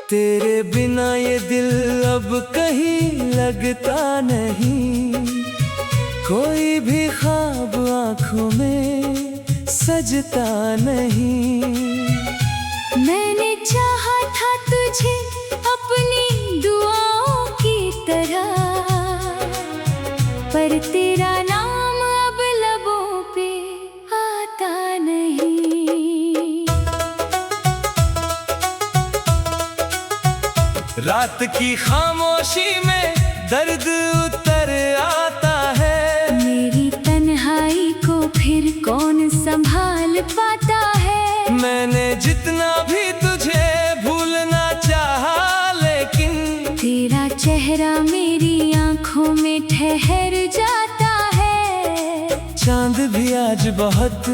तेरे बिना ये दिल अब कहीं लगता नहीं, कोई भी ख्वाब आँखों में सजता नहीं। मैंने चाहा था तुझे अपनी दुआओं की तरह, पर तेरा नाम अब लबों पे आता नहीं। रात की खामोशी में दर्द उतर आता है, मेरी तन्हाई को फिर कौन संभाल पाता है। मैंने जितना भी तुझे भूलना चाहा, लेकिन तेरा चेहरा मेरी आंखों में ठहर जाता है। चांद भी आज बहुत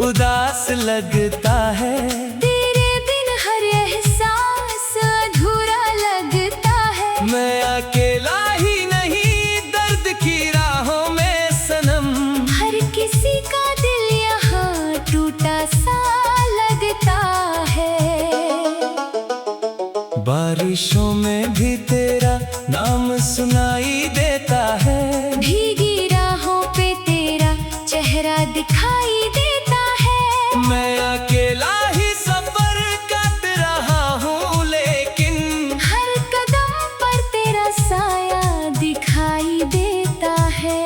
उदास लगता है, तेरे बिन हर एहसास अधूरा लगता है। मैं अकेला ही नहीं दर्द की राहों में सनम, हर किसी का दिल यहाँ टूटा सा लगता है। बारिशों में भी तेरा नाम सुनाई देता है, भीगी राहों पे तेरा चेहरा दिखाई देता है। मैं अकेला ही सफर कर रहा हूँ, लेकिन हर कदम पर तेरा साया दिखाई देता है।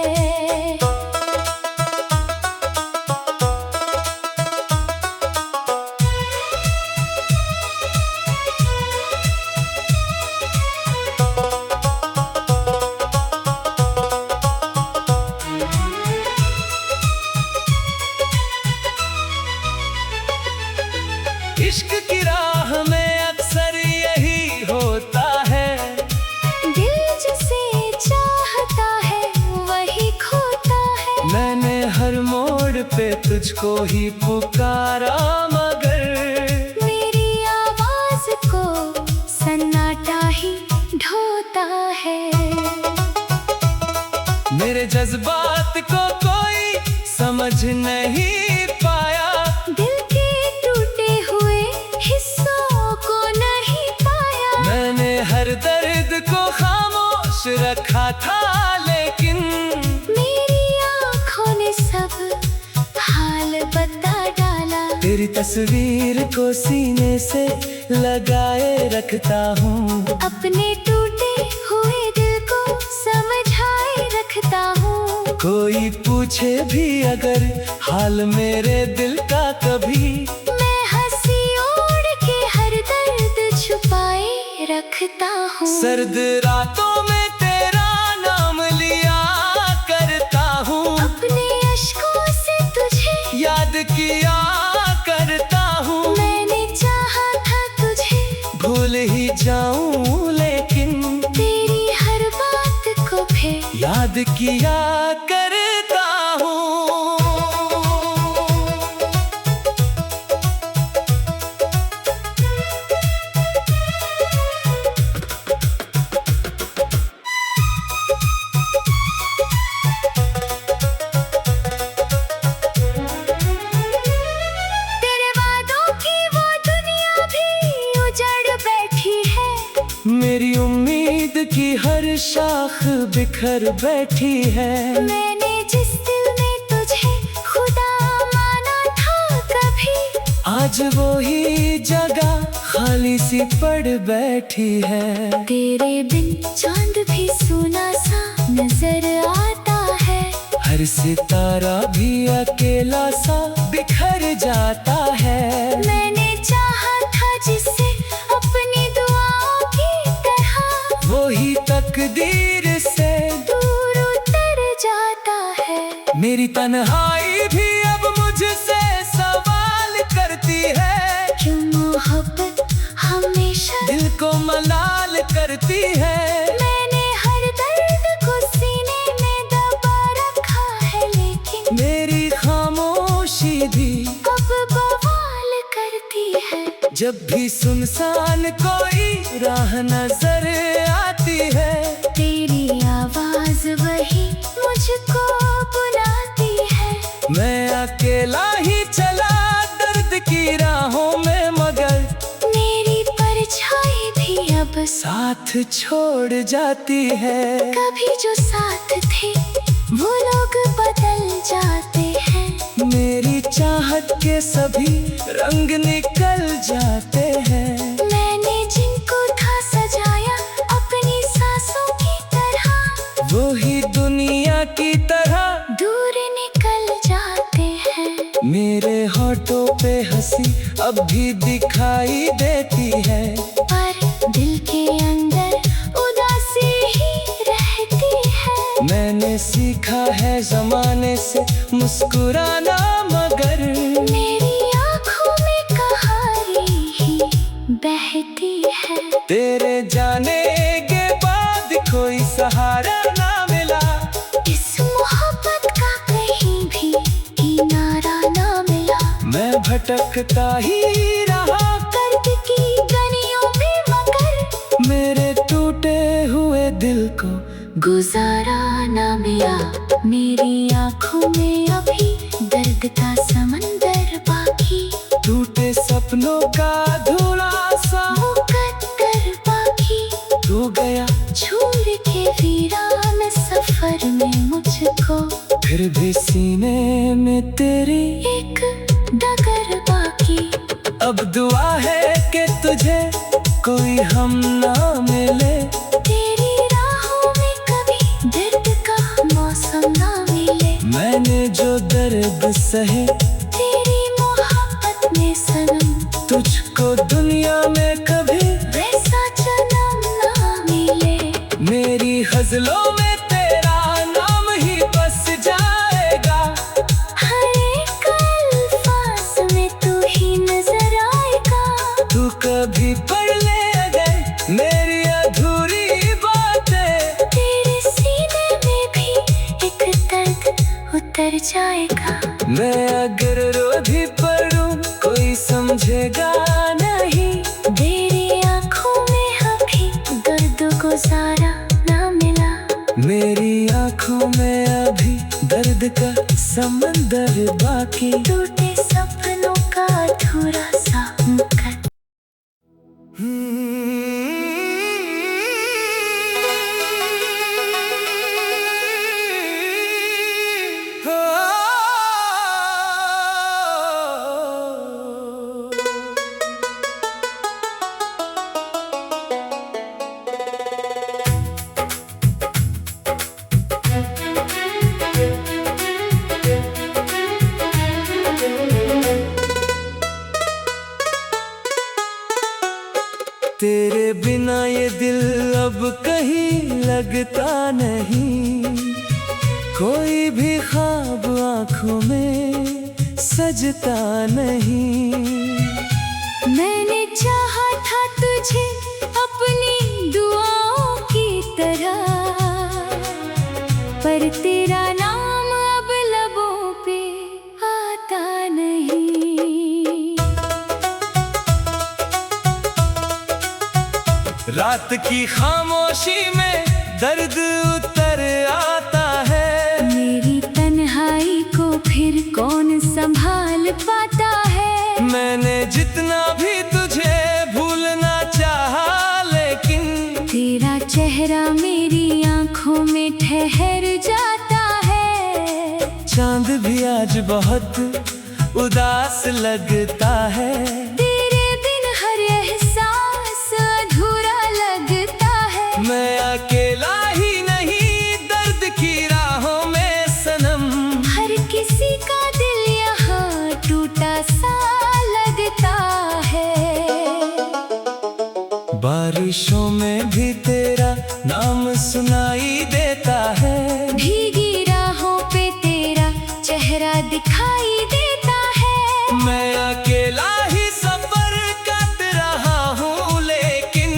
इश्क की राह में अक्सर यही होता है, दिल जिसे चाहता है वही खोता है। मैंने हर मोड़ पे तुझको ही पुकारा, मगर मेरी आवाज को सन्नाटा ही ढोता है। मेरे जज्बात को कोई समझ नहीं पाया, दिल के टूटे हुए हिस्सों को नहीं पाया। मैंने हर दर्द को खामोश रखा था, लेकिन मेरी आँखों ने सब हाल बता डाला। तेरी तस्वीर को सीने से लगाए रखता हूँ, अपने टूटे हुए दिल को समझाए रखता हूँ। कोई पूछे भी अगर हाल मेरे दिल का कभी, मैं हंसी ओढ़ के हर दर्द छुपाए रखता हूँ। सर्द रातों में तेरा नाम लिया करता हूँ, अपने अश्कों से तुझे याद किया करता हूँ। मैंने चाहा था तुझे भूल ही जाऊं, लेकिन तेरी हर बात को फिर याद किया करता हूँ। तेरे वादों की वो दुनिया भी उजड़ बैठी है, मेरी उम्मीद की हर शाख बिखर बैठी है। मैंने जिस दिल में तुझे खुदा माना था कभी, आज वो ही जगह खाली सी पड़ बैठी है। तेरे बिन चांद भी सूना सा नजर आता है। हर सितारा भी अकेला सा बिखर जाता है। मैंने चाहा था जिसे अपनी दुआओं की तरह, वो ही तकदीर से दूर उतर जाता है। मेरी तन्हाई भी अब मुझसे सवाल करती है, क्यों मोहब्बत हमेशा मुझको मलाल करती है। मैंने हर दर्द को सीने में दबा रखा है, लेकिन मेरी खामोशी भी अब बवाल करती है। जब भी सुनसान कोई राह नजर आती है, तेरी आवाज वही मुझको बुलाती है। मैं अकेला ही चला दर्द की राहों में, मगर मेरी परछाई भी अब साथ छोड़ जाती है। कभी जो साथ थे वो लोग बदल जाते हैं। मेरी चाहत के सभी रंग निकल जाते हैं। मैंने जिनको था सजाया अपनी सांसों की तरह, वो ही दुनिया की तरह दूर निकल जाते हैं। मेरे होठों पे हंसी अब भी दिखाई देती है, पर दिल के अंदर उदासी ही रहती है। मैंने सीखा है जमाने से मुस्कुराना, मगर मेरी आँखों में कहानी ही बहती है। तेरे जाने के बाद कोई सहारा ना मिला, इस मोहब्बत का कहीं भी किनारा ना मिला। मैं भटकता ही रहा दर्द की गलियों में, मगर मेरे टूटे हुए दिल को गुजारा ना मिला। मेरी आँखों में अभी दर्द का समंदर बाकी, टूटे सपनों का धुला सा मुकद्दर बाकी। तू गया छोड़ के वीरान सफर में मुझको, फिर भी सीने में तेरी एक डगर बाकी। अब दुआ है कि तुझे कोई हम ना मिले, तेरी राहों में कभी दर्द का मौसम ना मिले। मैंने जो दर्द सहे तेरी मोहब्बत में सनम, तुझको दुनिया में कभी वैसा जन्म ना मिले। मेरी गजलों में तेरा नाम ही बस जाएगा, हर एक अल्फाज में तू ही नजर आएगा। तू कभी पढ़ ले अगर मेरी अधूरी बातें, तेरे सीने में भी एक दर्द उतर जाएगा। मैं अगर रो भी पढ़ूं कोई समझेगा नहीं, तेरी आँखों में अभी दर्द गुजारा ना मिला। मेरी आँखों में अभी दर्द का समंदर बाकी। टूटे सपनों का अधूरा सा मुकद्दर। तेरे बिना ये दिल अब कहीं लगता नहीं, कोई भी ख्वाब आँखों में सजता नहीं। मैंने चाहा था तुझे अपनी दुआओं की तरह, पर तेरा नाम अब लबों पे आता नहीं। रात की खामोशी में दर्द उतर आता है, मेरी तन्हाई को फिर कौन संभाल पाता है। मैंने जितना भी तुझे भूलना चाहा, लेकिन तेरा चेहरा मेरी आँखों में ठहर जाता है। चांद भी आज बहुत उदास लगता है, तेरे बिन हर एहसास अधूरा लगता है। मैं अकेला ही नहीं दर्द की राहों में सनम, हर किसी का दिल यहाँ टूटा सा लगता है। बारिशों में भी तेरा नाम सुनाई देता है, भीगी राहों पे तेरा चेहरा दिखाई देता है। मैं अकेला ही सफर कर रहा हूँ, लेकिन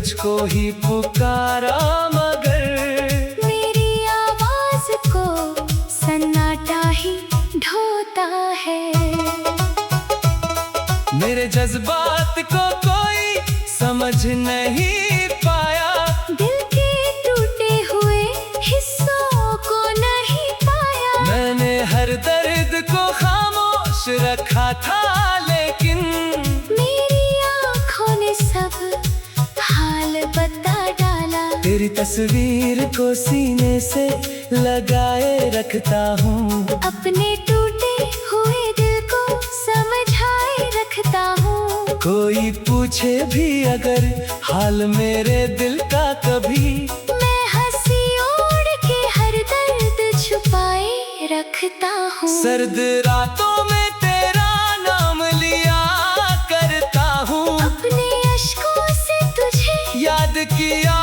तुझको ही पुकारा मगर मेरी आवाज को सन्नाटा ही ढोता है। मेरे जज्बात को कोई समझ नहीं पाया, दिल के टूटे हुए हिस्सों को नहीं पाया। मैंने हर दर्द को खामोश रखा था, लेकिन मेरी आँखों ने सब हाल बता डाला। तेरी तस्वीर को सीने से लगाए रखता हूँ, अपने टूटे हुए दिल को समझाए रखता हूँ। कोई पूछे भी अगर हाल मेरे दिल का कभी, मैं हंसी ओढ़ के हर दर्द छुपाए रखता हूँ। सर्द रातों में तेरा नाम लिया करता हूँ, अपने अश्कों से तुझे याद किया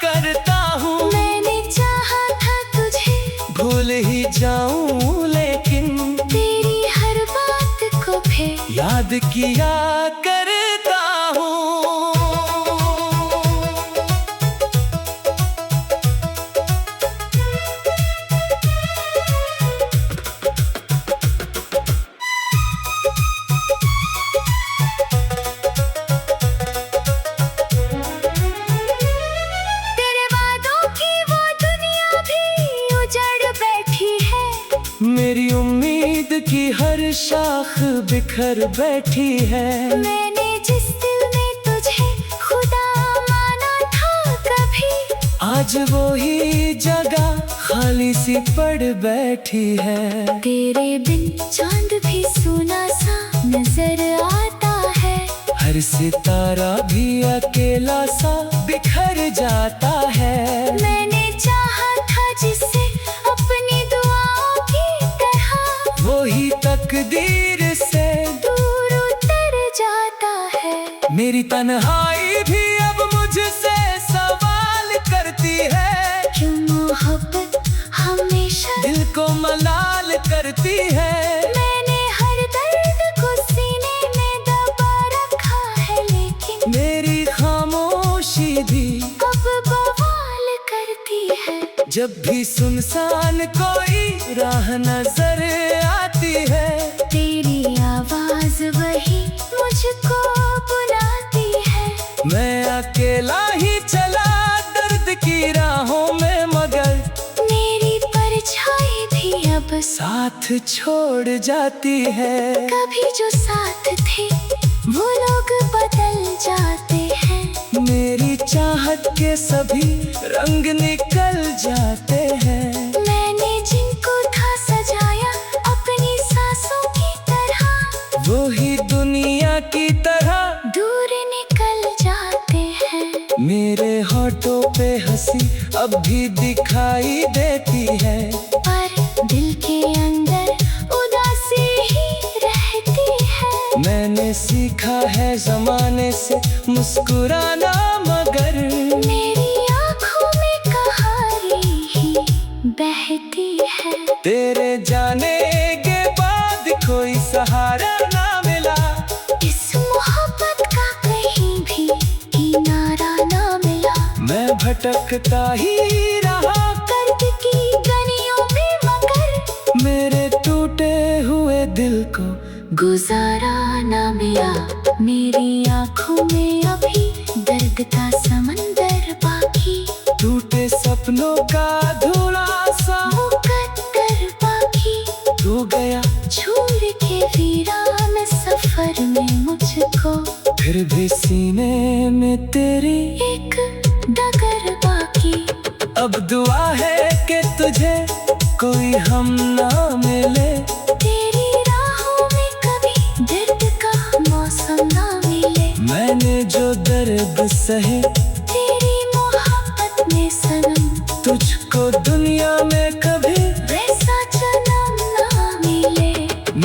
करता हूँ। मैंने चाहा था तुझे भूल ही जाऊं, लेकिन तेरी हर बात को फिर याद किया करता हूँ। तेरे वादों की वो दुनिया भी उजड़ बैठी है। मेरी उम्मीद की हर शाख बिखर बैठी है। मैंने जिस दिल में तुझे खुदा माना था कभी, आज वो ही जगह खाली सी पड़ बैठी है। तेरे बिन चांद भी सूना सा नजर आता है। हर सितारा भी अकेला सा बिखर जाता है। मैंने चाहा था जिससे अपनी दुआओं की तरह, वो ही तकदीर से दूर उतर जाता है। मेरी तन्हाई भी अब मुझसे सवाल करती है, क्यों मोहब्बत हमेशा दिल को मलाल करती है। मैंने हर दर्द को सीने में दबा रखा है, लेकिन मेरी खामोशी भी अब बवाल करती है। जब भी सुनसान कोई राह नजर आती है, तेरी आवाज वही मुझको बुलाती है। मैं अकेला ही चला दर्द की राहों में, मगर मेरी परछाई भी अब साथ छोड़ जाती है। कभी जो साथ थे वो लोग बदल जाते हैं। मेरी चाहत के सभी रंग निकल जाते हैं। मैंने जिनको था सजाया अपनी सांसों की तरह, वो ही दुनिया की तरह दूर निकल जाते हैं। मेरे होठों पे हंसी अब भी दिखाई देती है, पर दिल के अंदर उदासी ही रहती है। मैंने सीखा है जमाने से मुस्कुराना, मगर मेरी आँखों में कहानी ही बहती है। तेरे जाने के बाद कोई सहारा ना मिला, इस मोहब्बत का कहीं भी किनारा ना मिला। मैं भटकता ही रहा दर्द की गलियों में, मगर मेरे टूटे हुए दिल को गुजारा ना मिला। मेरी आँखों में अभी दर्द का समंदर बाकी, टूटे सपनों का धुला सा मुकद्दर बाकी। तू गया छोड़ के वीरान सफर में मुझको, फिर भी सीने में तेरी एक डगर बाकी। अब दुआ है कि तुझे कोई हम ना मिले, तेरी राहों में कभी दर्द का मौसम ना मिले। मैंने जो दर्द सहे तेरी मोहब्बत में सनम, तुझको दुनिया में कभी वैसा जन्म ना मिले।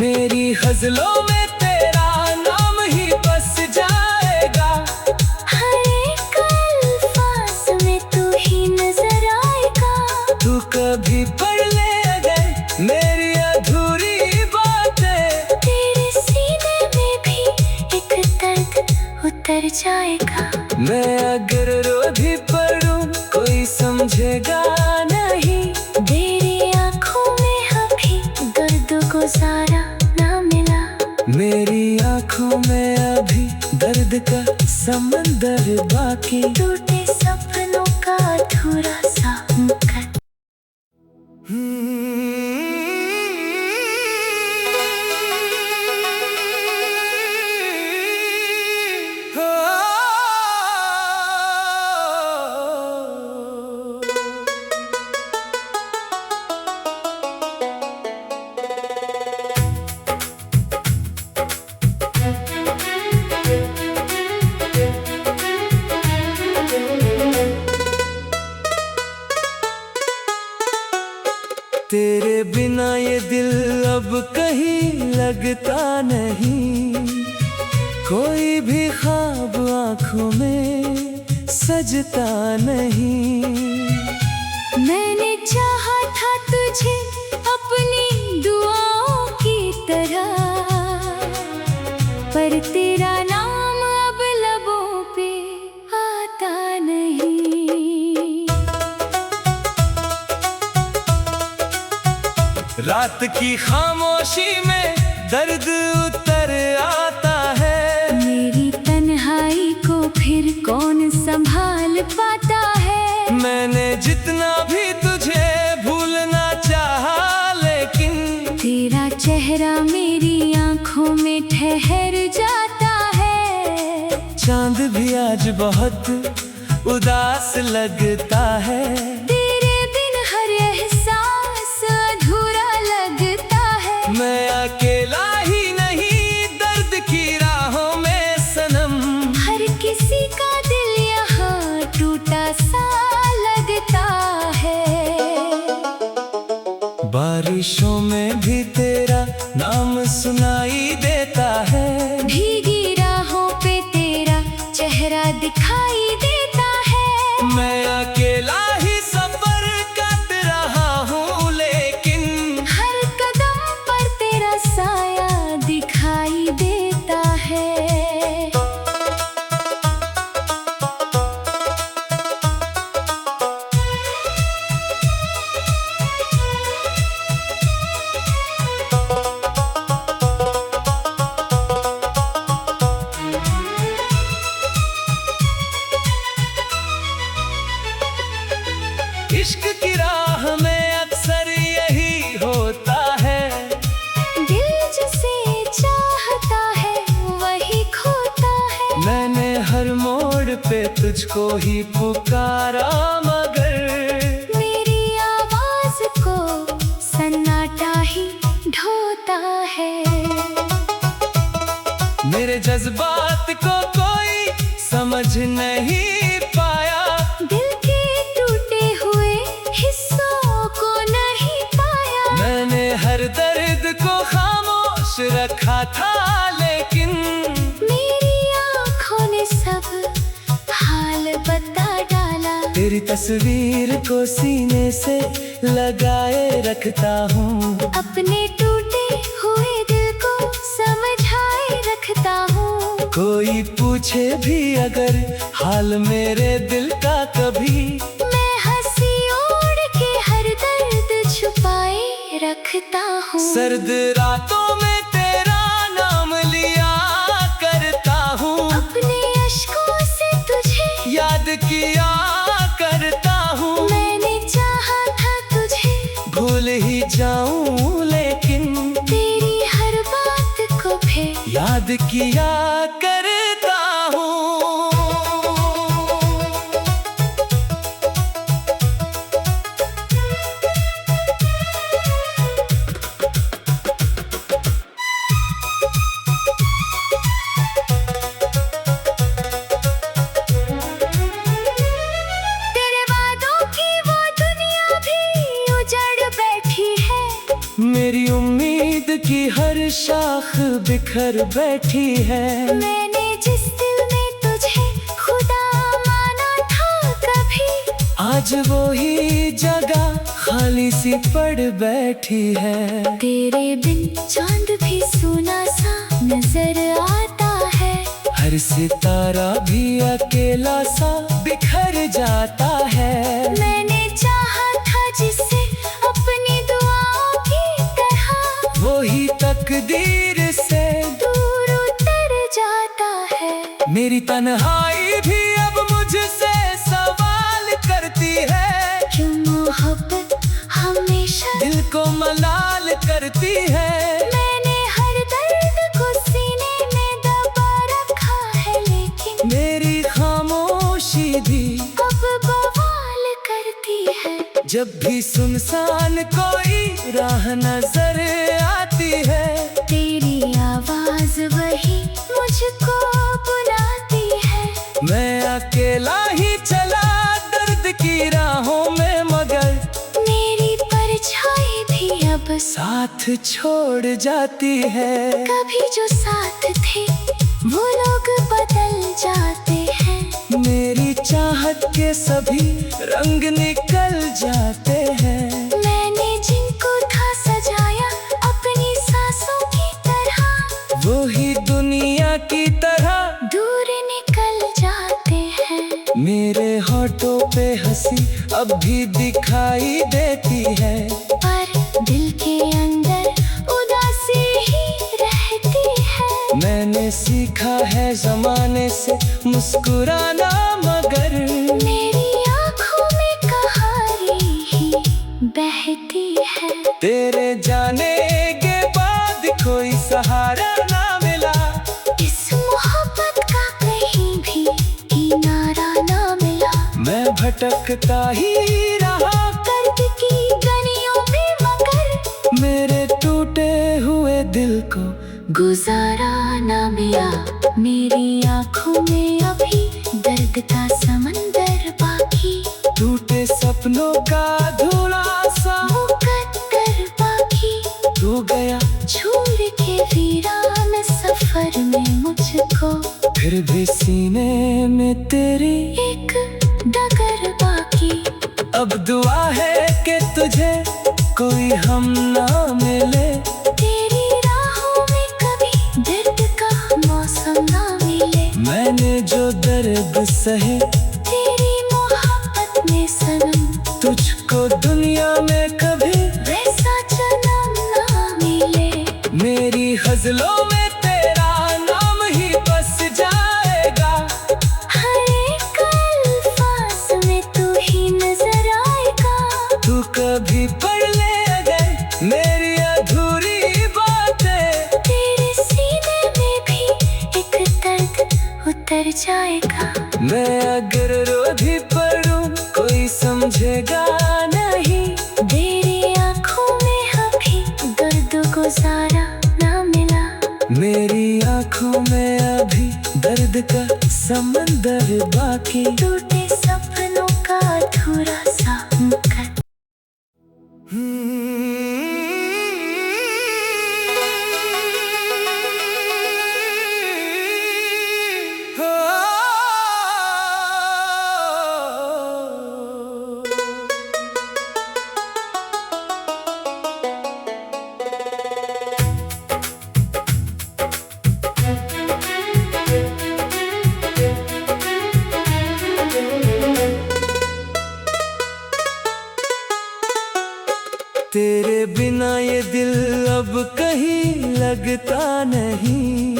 मेरी गजलों में तेरा नाम ही बस जाएगा, हर एक अल्फाज में तू ही नजर आएगा। तू कभी पढ़ ले अगर मेरी अधूरी बातें, तेरे सीने में भी एक दर्द उतर जाएगा। मैं अगर रो भी पड़ूं कोई समझेगा नहीं। तेरी आंखों में अभी दर्द गुजारा ना मिला। मेरी आंखों में अभी दर्द का समंदर बाकी। टूटे सपनों का अधूरा सा मुकद्दमा। तेरे बिना ये दिल अब कहीं लगता नहीं। कोई भी ख्वाब आँखों में सजता नहीं। मैंने चाहा था तुझे अपनी दुआओं की तरह, पर तेरा नाम अब लबों पे आता नहीं। रात की खामोशी में दर्द उतर आता है। मेरी तन्हाई को फिर कौन संभाल पाता है। मैंने जितना भी तुझे भूलना चाहा, लेकिन तेरा चेहरा मेरी आंखों में ठहर जाता है। चांद भी आज बहुत उदास लगता है। तेरे बिन हर एहसास अधूरा लगता है। मैं अकेला ही नहीं दर्द की राहों में सनम। हर किसी का दिल यहाँ टूटा सा लगता है। बारिशों में भी तेरा नाम सुनाई देता है। भीगी राहों पे तेरा चेहरा दिखाई देता है। मैं अकेला ही सफर कर रहा हूँ, लेकिन हर कदम पर तेरा साया दिखाई देता है। इश्क की राह में अक्सर यही होता है। दिल जिसे चाहता है वही खोता है। मैंने हर मोड़ पे तुझको ही पुकारा, मगर मेरी आवाज को सन्नाटा ही ढोता है। मेरे जज्बात को कोई समझ नहीं पाया। दिल के टूटे हुए हिस्सों को नहीं पाया। मैंने हर दर्द को खामोश रखा था, लेकिन मेरी आँखों ने सब हाल बता डाला। तेरी तस्वीर को सीने से लगाए रखता हूँ। अपने टूटे हुए दिल को समझाए रखता हूँ। कोई पूछे भी अगर हाल मेरे दिल का कभी, मैं हंसी ओढ़ के हर दर्द छुपाए रखता हूँ। सर्द रातों में तेरा नाम लिया करता हूँ। अपने अश्कों से तुझे याद किया करता हूँ। मैंने चाहा था तुझे भूल ही जाऊं, लेकिन तेरी हर बात को फिर याद किया करता हूँ। तेरे वादों की वो दुनिया भी उजड़ बैठी है। मेरी उम्मीद की हर शाख बिखर बैठी है। मैंने जिस दिल में तुझे खुदा माना था कभी, आज वो ही जगह खाली सी पड़ बैठी है। तेरे बिन चांद भी सूना सा नजर आता है। हर हर सितारा भी अकेला सा बिखर जाता है। मैंने चाहा था जिसे अपनी दुआओं की तरह, वही तकदीर से दूर उतर जाता है। मेरी तन्हाई भी अब मुझसे सवाल करती है, क्यों मोहब्बत हमेशा दिल को मलाल करती है। मैंने हर दर्द को सीने में दबा रखा है, लेकिन मेरी खामोशी भी अब बवाल करती है। जब भी सुनसान कोई राह नजर आती है, तेरी आवाज वही मुझको बुलाती है। मैं अकेला ही चला दर्द की राहों में, मगर मेरी परछाई भी अब साथ छोड़ जाती है। कभी जो साथ थे वो लोग बदल जाते हैं। मेरी चाहत के सभी रंग निकल जाते हैं। मैंने जिनको था सजाया अपनी सांसों की तरह, वो ही दुनिया की तरह दूर निकल जाते हैं। मेरे होठों पे हंसी अब भी दिखाई देती है, पर दिल के अंदर उदासी ही रहती है। मैंने सीखा है जमाने से मुस्कुराना, मगर मेरी आँखों में कहानी ही बहती है। तेरे जाने के बाद कोई सहारा ना मिला, इस मोहब्बत का कहीं भी किनारा ना मिला। मैं भटकता ही रहा दर्द की गलियों में, मगर मेरे टूटे हुए दिल को गुजारा ना मिला। मेरी आँखों में अभी दर्द का समंदर बाकी, टूटे सपनों का धुला सा मुकद्दर बाकी। तू गया छोड़ के वीरान सफर में मुझको, फिर भी सीने में तेरी एक डगर बाकी। अब दुआ है कि तुझे कोई हम ना मिले, तेरी राहों में कभी दर्द का मौसम ना मिले। मैंने जो दर्द सहे तेरी मोहब्बत में सनम, तुझको दुनिया में कभी वैसा जन्म ना मिले। मेरी गजलों में तेरा नाम ही बस जाएगा, हर एक अल्फाज में तू ही नजर आएगा। तू कभी पढ़ ले अगर मेरी अधूरी बातें, तेरे सीने में भी एक दर्द उतर जाएगा। मैं अगर रो भी पढ़ूं कोई समझेगा नहीं, तेरी आँखों में अभी दर्द गुजारा ना मिला। मेरी आँखों में अभी दर्द का समंदर बाकी। टूटे सपनों का अधूरा सा मुकद्दर। तेरे बिना ये दिल अब कहीं लगता नहीं,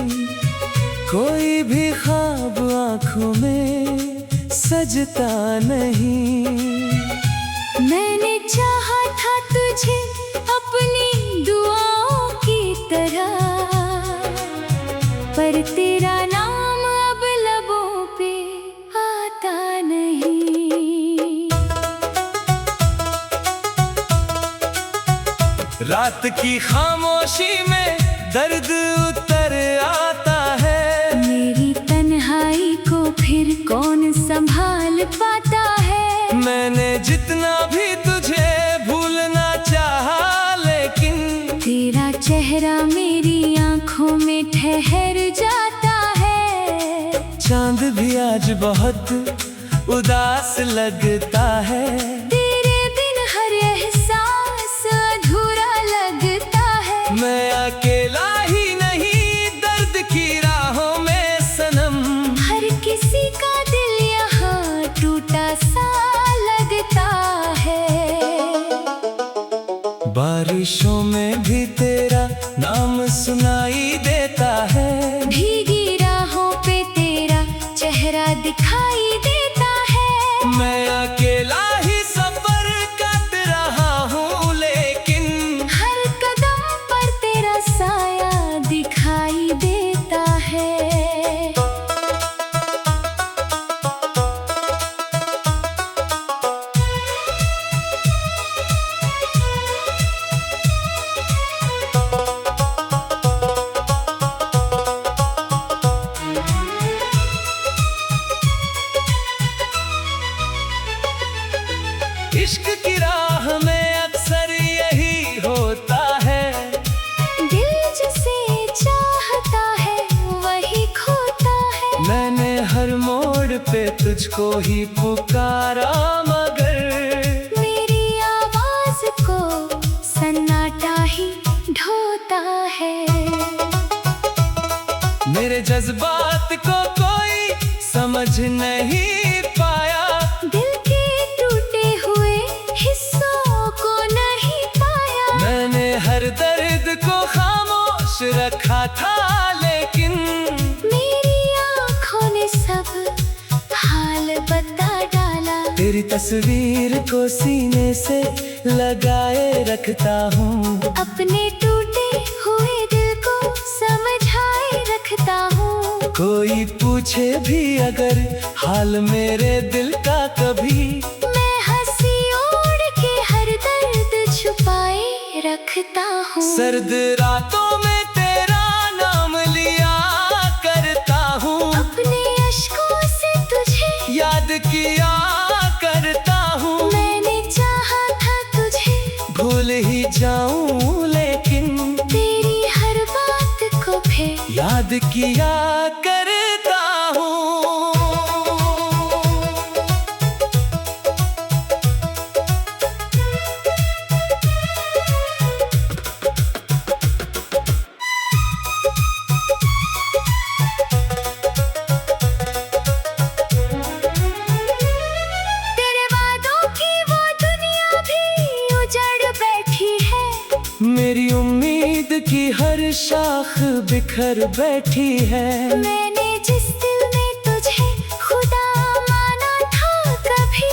कोई भी ख्वाब आँखों में सजता नहीं। मैंने चाहा था तुझे अपनी दुआओं की तरह, पर तेरा नाम अब लबों पे आता नहीं। रात की खामोशी में दर्द उतर आता है, मेरी तन्हाई को फिर कौन संभाल पाता है। मैंने जितना भी तुझे भूलना चाहा, लेकिन तेरा चेहरा मेरी आँखों में ठहर जाता है। चांद भी आज बहुत उदास लगता है, तेरे बिन हर एहसास अधूरा लगता है। मैं अकेला ही नहीं दर्द की राहों में सनम, बारिशों में भी तेरा नाम सुनाई देता है। भीगी राहों पे तेरा चेहरा दिखाई देता है। मैं अकेला ही सफर कर रहा हूँ, लेकिन हर कदम पर तेरा साया दिखाई देता है। इश्क की राह में अक्सर यही होता है। दिल जिसे चाहता है वही खोता है। मैंने हर मोड़ पे तुझको ही पुकारा, मगर मेरी आवाज को सन्नाटा ही ढोता है। मेरे जज्बात को कोई समझ नहीं पाया। दिल के टूटे हुए हिस्सों को नहीं पाया। मैंने हर दर्द को खामोश रखा था, लेकिन मेरी आँखों ने सब हाल बता डाला। तेरी तस्वीर को सीने से लगाए रखता हूँ। अपने टूटे हुए दिल को समझाए रखता हूँ। कोई पूछे भी अगर हाल मेरे दिल का कभी, मैं हंसी ओढ़ के हर दर्द छुपाए रखता हूँ। सर्द रातों में तेरा नाम लिया करता हूँ। अपने अश्कों से तुझे याद किया करता हूँ। मैंने चाहा था तुझे भूल ही जाऊं, लेकिन तेरी हर बात को फिर याद किया करता हूँ। तेरे वादों की वो दुनिया भी उजड़ बैठी है। मेरी उम्मीद की हर शाख बिखर बैठी है। मैंने जिस दिल में तुझे खुदा माना था कभी,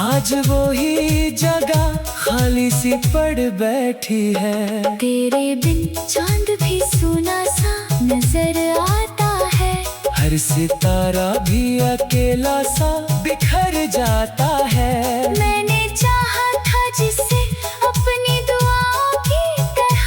आज वो ही जगह खाली सी पड़ बैठी है। तेरे बिन चांद भी सूना सा नजर आता है। हर सितारा भी अकेला सा बिखर जाता है। मैंने चाहा था जिसे अपनी दुआओं की तरह,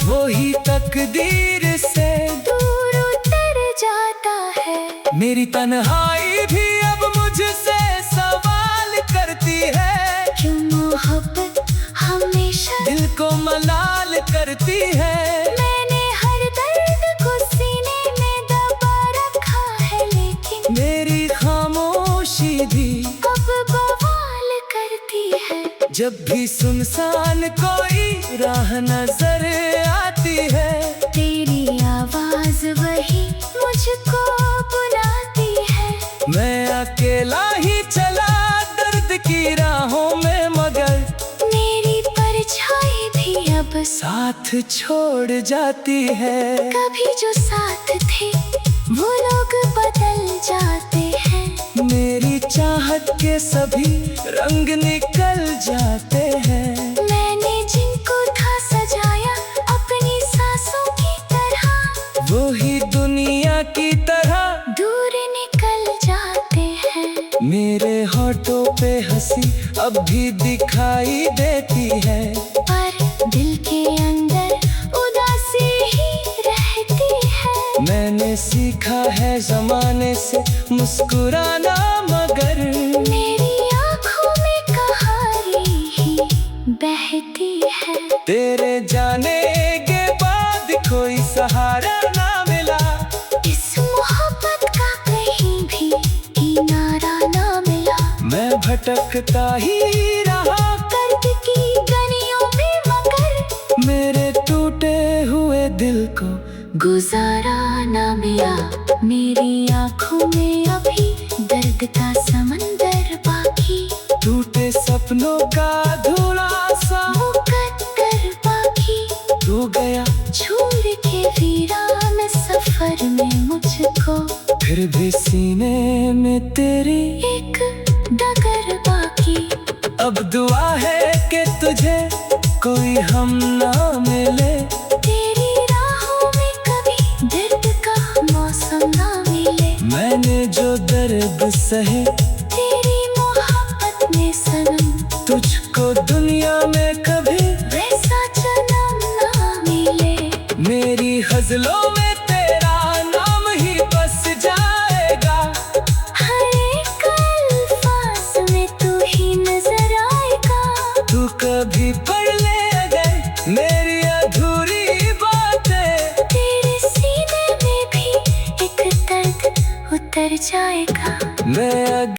वही तकदीर से दूर उतर जाता है। मेरी तन्हाई भी अब मुझसे सवाल करती है। क्यों मोहब्बत हमेशा दिल को मलाल करती है। मैंने हर दर्द को सीने में दबा रखा है, लेकिन मेरी खामोशी भी अब बवाल करती है। जब भी सुनसान कोई राह नजर आती है, तेरी आवाज वही मुझको बुलाती है। मैं अकेला ही चला दर्द की राहों में, मगर मेरी परछाई भी अब साथ छोड़ जाती है। कभी जो साथ थे वो लोग बदल जाते हैं। मेरी चाहत के सभी रंग निकल जाते हैं। मैंने जिनको था सजाया अपनी सांसों की तरह, वो ही दुनिया की तरह दूर निकल जाते हैं। मेरे होठों पे हंसी अब भी दिखाई देती है, पर दिल के अंदर उदासी ही रहती है। मैंने सीखा है जमाने से मुस्कुराना, मगर मेरी आँखों में कहानी ही बहती है। तेरे जाने के बाद कोई सहारा ना मिला। इस मोहब्बत का कहीं भी किनारा ना मिला। मैं भटकता ही रहा दर्द की गलियों में, मगर मेरे टूटे हुए दिल को गुजारा ना मिला। मेरी आँखों में अभी दर्द का समंदर बाकी, टूटे सपनों का धुआं सा मुकद्दर जाने मुझको, फिर भी सीने में तेरी एक डगर बाकी। अब दुआ है कि तुझे कोई हम ना मिले, तेरी राहों में कभी दर्द का मौसम ना मिले। मैंने जो दर्द सहे तेरी मोहब्बत में सनम, तुझको दुनिया में कभी वैसा जन्म ना मिले। मेरी गजलों में तेरा नाम ही बस जाएगा, हर एक अल्फाज में तू ही नजर आएगा। तू कभी पढ़ ले अगर मेरी अधूरी बातें, तेरे सीने में भी एक दर्द उतर जाएगा। मैं